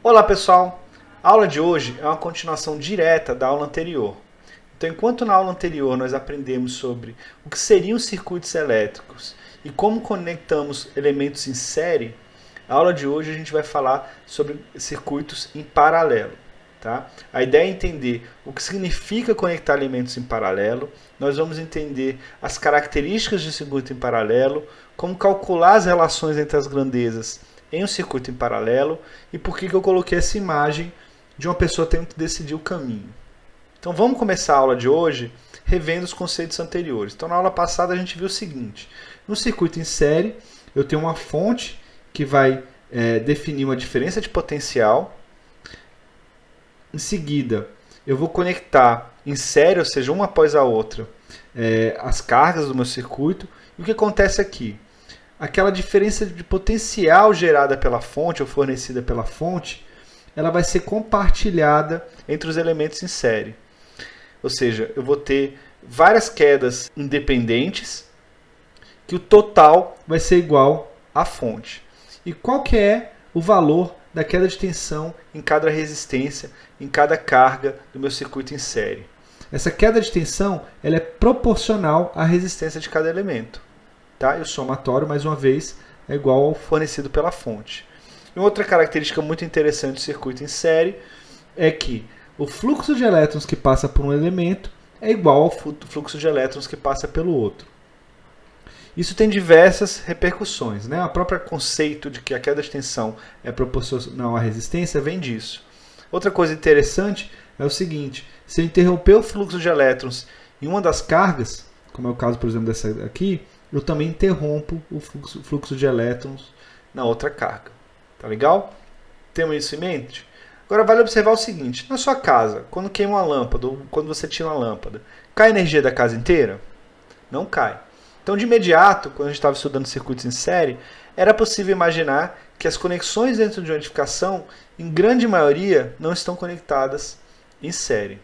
Olá pessoal, a aula de hoje é uma continuação direta da aula anterior. Então, enquanto na aula anterior nós aprendemos sobre o que seriam os circuitos elétricos e como conectamos elementos em série, a aula de hoje a gente vai falar sobre circuitos em paralelo. Tá? A ideia é entender o que significa conectar elementos em paralelo, nós vamos entender as características de circuito em paralelo, como calcular as relações entre as grandezas em um circuito em paralelo e por que eu coloquei essa imagem de uma pessoa tendo que decidir o caminho. Então vamos começar a aula de hoje revendo os conceitos anteriores. Então na aula passada a gente viu o seguinte: no circuito em série eu tenho uma fonte que vai definir uma diferença de potencial. Em seguida eu vou conectar em série, ou seja, uma após a outra, as cargas do meu circuito. E o que acontece aqui? Aquela diferença de potencial gerada pela fonte ou fornecida pela fonte, ela vai ser compartilhada entre os elementos em série. Ou seja, eu vou ter várias quedas independentes que o total vai ser igual à fonte. E qual que é o valor da queda de tensão em cada resistência, em cada carga do meu circuito em série? Essa queda de tensão ela é proporcional à resistência de cada elemento. Tá? E o somatório, mais uma vez, é igual ao fornecido pela fonte. E outra característica muito interessante do circuito em série é que o fluxo de elétrons que passa por um elemento é igual ao fluxo de elétrons que passa pelo outro. Isso tem diversas repercussões, né? O próprio conceito de que a queda de tensão é proporcional à resistência vem disso. Outra coisa interessante é o seguinte: se eu interromper o fluxo de elétrons em uma das cargas, como é o caso, por exemplo, dessa aqui, eu também interrompo o fluxo de elétrons na outra carga. Tá legal? Temos isso em mente? Agora vale observar o seguinte: na sua casa, quando queima uma lâmpada, ou quando você tira uma lâmpada, cai a energia da casa inteira? Não cai. Então, de imediato, quando a gente estava estudando circuitos em série, era possível imaginar que as conexões dentro de uma edificação, em grande maioria, não estão conectadas em série.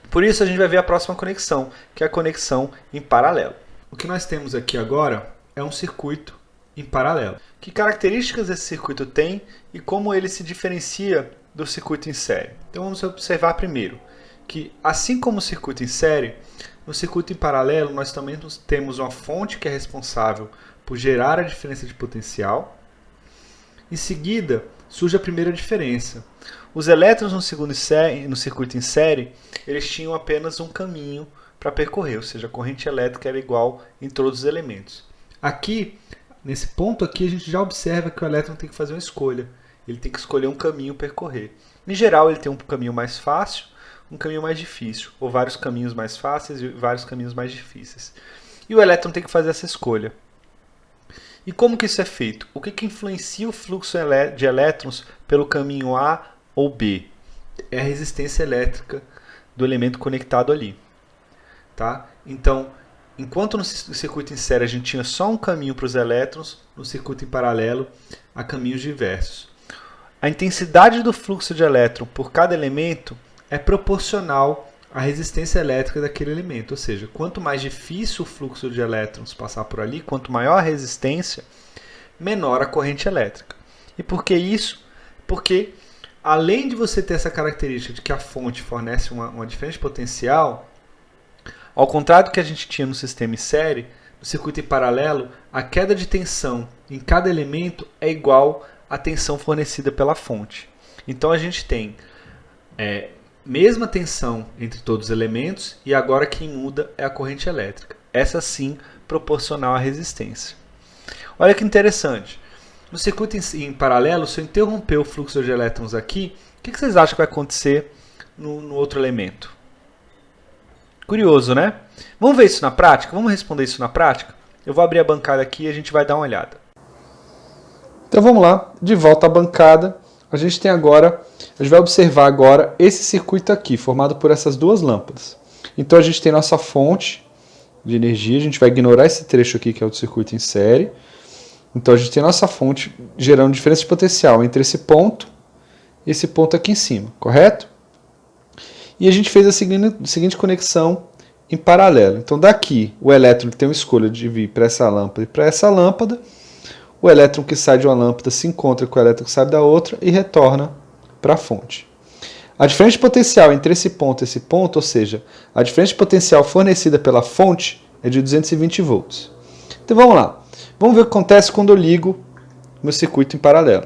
Por isso, a gente vai ver a próxima conexão, que é a conexão em paralelo. O que nós temos aqui agora é um circuito em paralelo. Que características esse circuito tem e como ele se diferencia do circuito em série? Então vamos observar primeiro que, assim como o circuito em série, no circuito em paralelo nós também temos uma fonte que é responsável por gerar a diferença de potencial. Em seguida, surge a primeira diferença. Os elétrons no circuito em série, eles tinham apenas um caminho para percorrer, ou seja, a corrente elétrica era igual em todos os elementos. Aqui, nesse ponto aqui, a gente já observa que o elétron tem que fazer uma escolha. Ele tem que escolher um caminho percorrer. Em geral, ele tem um caminho mais fácil, um caminho mais difícil, ou vários caminhos mais fáceis e vários caminhos mais difíceis. E o elétron tem que fazer essa escolha. E como que isso é feito? O que influencia o fluxo de elétrons pelo caminho A ou B? É a resistência elétrica do elemento conectado ali. Tá? Então, enquanto no circuito em série a gente tinha só um caminho para os elétrons, no circuito em paralelo há caminhos diversos. A intensidade do fluxo de elétron por cada elemento é proporcional à resistência elétrica daquele elemento. Ou seja, quanto mais difícil o fluxo de elétrons passar por ali, quanto maior a resistência, menor a corrente elétrica. E por que isso? Porque além de você ter essa característica de que a fonte fornece uma diferença de potencial, ao contrário do que a gente tinha no sistema em série, no circuito em paralelo, a queda de tensão em cada elemento é igual à tensão fornecida pela fonte. Então a gente tem mesma tensão entre todos os elementos e agora quem muda é a corrente elétrica. Essa sim proporcional à resistência. Olha que interessante. No circuito em paralelo, se eu interromper o fluxo de elétrons aqui, o que vocês acham que vai acontecer no outro elemento? Curioso, né? Vamos ver isso na prática? Vamos responder isso na prática? Eu vou abrir a bancada aqui e a gente vai dar uma olhada. Então vamos lá, de volta à bancada. A gente vai observar agora esse circuito aqui, formado por essas duas lâmpadas. Então a gente tem nossa fonte de energia, a gente vai ignorar esse trecho aqui que é o do circuito em série. Então a gente tem nossa fonte gerando diferença de potencial entre esse ponto e esse ponto aqui em cima, correto? E a gente fez a seguinte conexão em paralelo. Então daqui o elétron tem uma escolha de vir para essa lâmpada e para essa lâmpada. O elétron que sai de uma lâmpada se encontra com o elétron que sai da outra e retorna para a fonte. A diferença de potencial entre esse ponto e esse ponto, ou seja, a diferença de potencial fornecida pela fonte é de 220 volts. Então vamos lá. Vamos ver o que acontece quando eu ligo meu circuito em paralelo.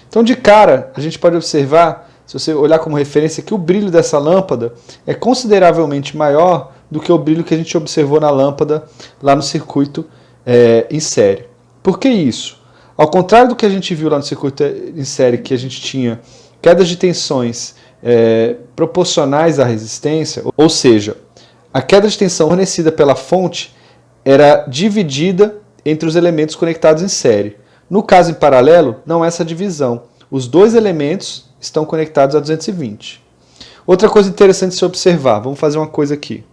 Então de cara, a gente pode observar, se você olhar como referência, que o brilho dessa lâmpada é consideravelmente maior do que o brilho que a gente observou na lâmpada lá no circuito em série. Por que isso? Ao contrário do que a gente viu lá no circuito em série, que a gente tinha quedas de tensões proporcionais à resistência, ou seja, a queda de tensão fornecida pela fonte era dividida entre os elementos conectados em série. No caso em paralelo, não há essa divisão. Os dois elementos estão conectados a 220. Outra coisa interessante de se observar, vamos fazer uma coisa aqui.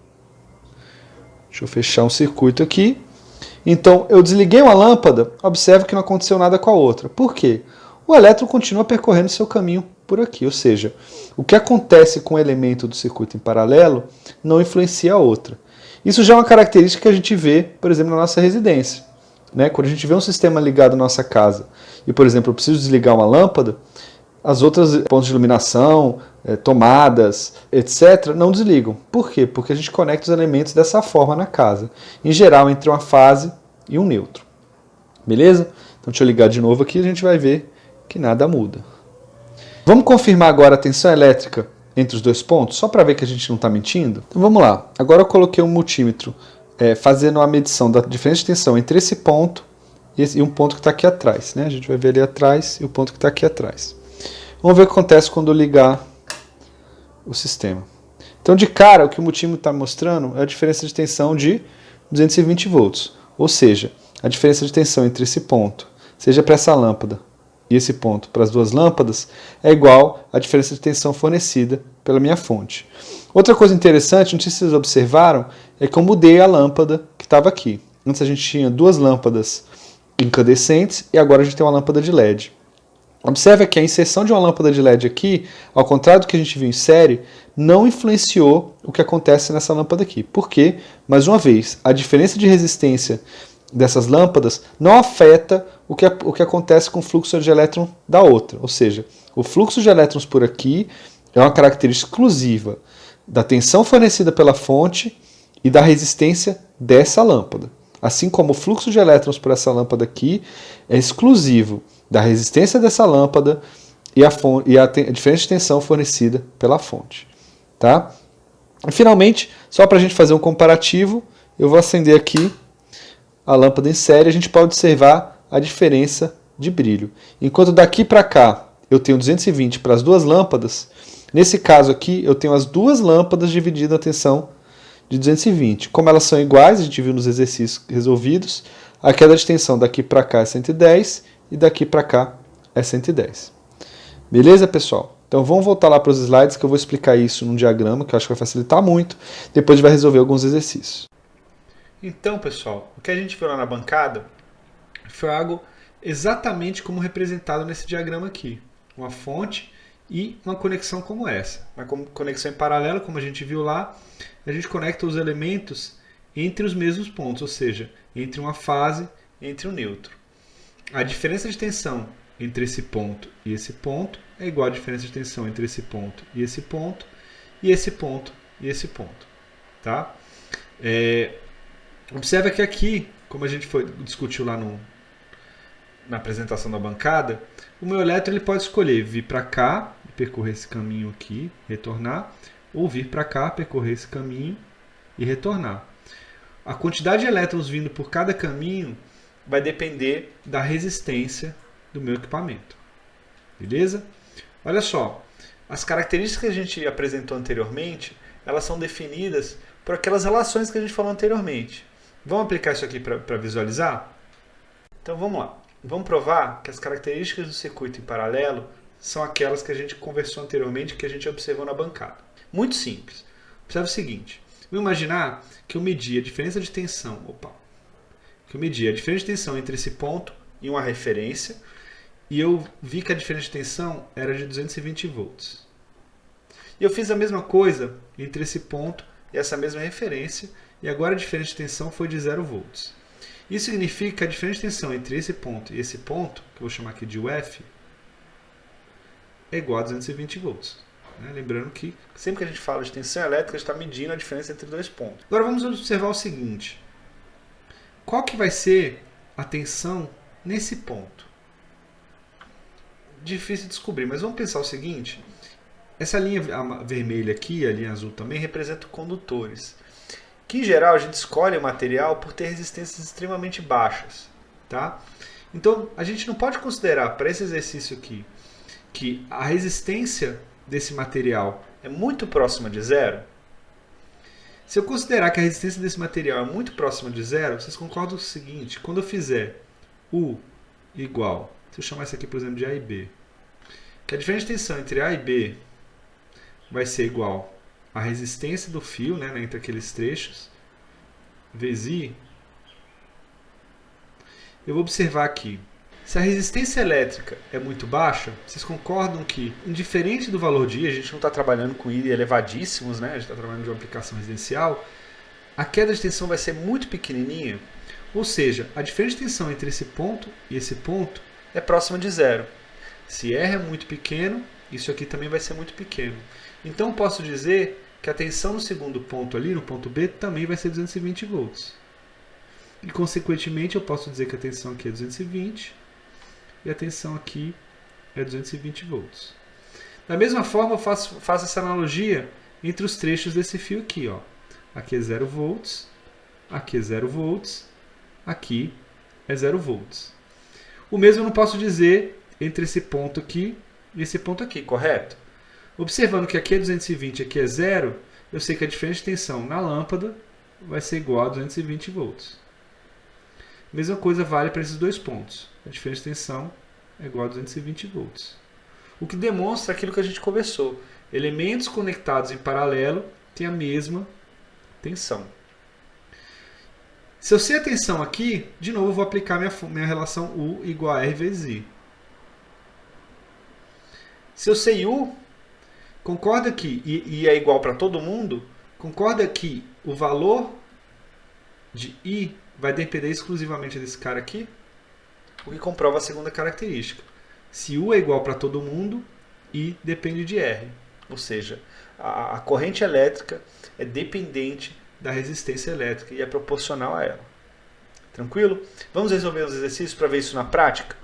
Deixa eu fechar um circuito aqui. Então, eu desliguei uma lâmpada, observe que não aconteceu nada com a outra. Por quê? O elétron continua percorrendo seu caminho por aqui, ou seja, o que acontece com o elemento do circuito em paralelo não influencia a outra. Isso já é uma característica que a gente vê, por exemplo, na nossa residência. Quando a gente vê um sistema ligado na nossa casa e, por exemplo, eu preciso desligar uma lâmpada, as outras pontos de iluminação, tomadas, etc., não desligam. Por quê? Porque a gente conecta os elementos dessa forma na casa. Em geral, entre uma fase e um neutro. Beleza? Então, deixa eu ligar de novo aqui e a gente vai ver que nada muda. Vamos confirmar agora a tensão elétrica entre os dois pontos, só para ver que a gente não está mentindo? Então, vamos lá. Agora eu coloquei um multímetro fazendo uma medição da diferença de tensão entre esse ponto e um ponto que está aqui atrás. A gente vai ver ali atrás e o ponto que está aqui atrás. Vamos ver o que acontece quando eu ligar o sistema. Então, de cara, o que o multímetro está mostrando é a diferença de tensão de 220 volts. Ou seja, a diferença de tensão entre esse ponto, seja para essa lâmpada e esse ponto para as duas lâmpadas, é igual à diferença de tensão fornecida pela minha fonte. Outra coisa interessante, não sei se vocês observaram, é que eu mudei a lâmpada que estava aqui. Antes a gente tinha duas lâmpadas incandescentes e agora a gente tem uma lâmpada de LED. Observe que a inserção de uma lâmpada de LED aqui, ao contrário do que a gente viu em série, não influenciou o que acontece nessa lâmpada aqui. Por quê? Mais uma vez, a diferença de resistência dessas lâmpadas não afeta o que acontece com o fluxo de elétron da outra. Ou seja, o fluxo de elétrons por aqui é uma característica exclusiva da tensão fornecida pela fonte e da resistência dessa lâmpada. Assim como o fluxo de elétrons por essa lâmpada aqui é exclusivo da resistência dessa lâmpada e a diferença de tensão fornecida pela fonte. Tá? E finalmente, só para a gente fazer um comparativo, eu vou acender aqui a lâmpada em série, a gente pode observar a diferença de brilho. Enquanto daqui para cá eu tenho 220 para as duas lâmpadas, nesse caso aqui eu tenho as duas lâmpadas dividindo a tensão de 220. Como elas são iguais, a gente viu nos exercícios resolvidos, a queda de tensão daqui para cá é 110 e daqui para cá é 110. Beleza, pessoal? Então vamos voltar lá para os slides que eu vou explicar isso num diagrama, que eu acho que vai facilitar muito. Depois a gente vai resolver alguns exercícios. Então, pessoal, o que a gente viu lá na bancada foi algo exatamente como representado nesse diagrama aqui. Uma fonte e uma conexão como essa. Uma conexão em paralelo, como a gente viu lá, a gente conecta os elementos entre os mesmos pontos, ou seja, entre uma fase e entre um neutro. A diferença de tensão entre esse ponto e esse ponto é igual à diferença de tensão entre esse ponto e esse ponto, e esse ponto e esse ponto. Tá? Observa que aqui, como a gente discutiu lá na apresentação da bancada, o meu elétron ele pode escolher vir para cá, percorrer esse caminho aqui, retornar, ou vir para cá, percorrer esse caminho e retornar. A quantidade de elétrons vindo por cada caminho vai depender da resistência do meu equipamento. Beleza? Olha só, as características que a gente apresentou anteriormente, elas são definidas por aquelas relações que a gente falou anteriormente. Vamos aplicar isso aqui para visualizar? Então vamos lá. Vamos provar que as características do circuito em paralelo são aquelas que a gente conversou anteriormente, que a gente observou na bancada. Muito simples. Observe o seguinte. Vamos imaginar que eu medi a diferença de tensão. Que eu medi a diferença de tensão entre esse ponto e uma referência. E eu vi que a diferença de tensão era de 220 volts. E eu fiz a mesma coisa entre esse ponto e essa mesma referência. E agora a diferença de tensão foi de 0 volts. Isso significa que a diferença de tensão entre esse ponto e esse ponto, que eu vou chamar aqui de UF, é igual a 220 volts. Lembrando que sempre que a gente fala de tensão elétrica, a gente está medindo a diferença entre dois pontos. Agora vamos observar o seguinte. Qual que vai ser a tensão nesse ponto? Difícil de descobrir, mas vamos pensar o seguinte. Essa linha vermelha aqui, a linha azul também, representa condutores. Que em geral a gente escolhe o material por ter resistências extremamente baixas. Tá? Então a gente não pode considerar para esse exercício aqui que a resistência desse material é muito próxima de zero. Se eu considerar que a resistência desse material é muito próxima de zero, vocês concordam com o seguinte, quando eu fizer U igual, se eu chamar isso aqui por exemplo de A e B, que a diferença de tensão entre A e B vai ser igual à resistência do fio, entre aqueles trechos, vezes I, eu vou observar aqui, se a resistência elétrica é muito baixa, vocês concordam que, indiferente do valor de I, a gente não está trabalhando com I elevadíssimos, a gente está trabalhando de uma aplicação residencial, a queda de tensão vai ser muito pequenininha, ou seja, a diferença de tensão entre esse ponto e esse ponto é próxima de zero. Se R é muito pequeno, isso aqui também vai ser muito pequeno. Então eu posso dizer que a tensão no segundo ponto ali, no ponto B, também vai ser 220 volts. E consequentemente eu posso dizer que a tensão aqui é 220 e a tensão aqui é 220 volts. Da mesma forma eu faço essa analogia entre os trechos desse fio aqui. Aqui é 0 volts, aqui é 0 volts, aqui é 0 volts. O mesmo eu não posso dizer entre esse ponto aqui e esse ponto aqui, correto? Observando que aqui é 220 e aqui é 0, eu sei que a diferença de tensão na lâmpada vai ser igual a 220 volts. Mesma coisa vale para esses dois pontos. A diferença de tensão é igual a 220 volts. O que demonstra aquilo que a gente conversou. Elementos conectados em paralelo têm a mesma tensão. Se eu sei a tensão aqui, de novo eu vou aplicar minha relação U igual a R vezes I. Se eu sei U, concorda que I é igual para todo mundo, concorda que o valor de I vai depender exclusivamente desse cara aqui, o que comprova a segunda característica. Se U é igual para todo mundo, I depende de R. Ou seja, a corrente elétrica é dependente da resistência elétrica e é proporcional a ela. Tranquilo? Vamos resolver os exercícios para ver isso na prática?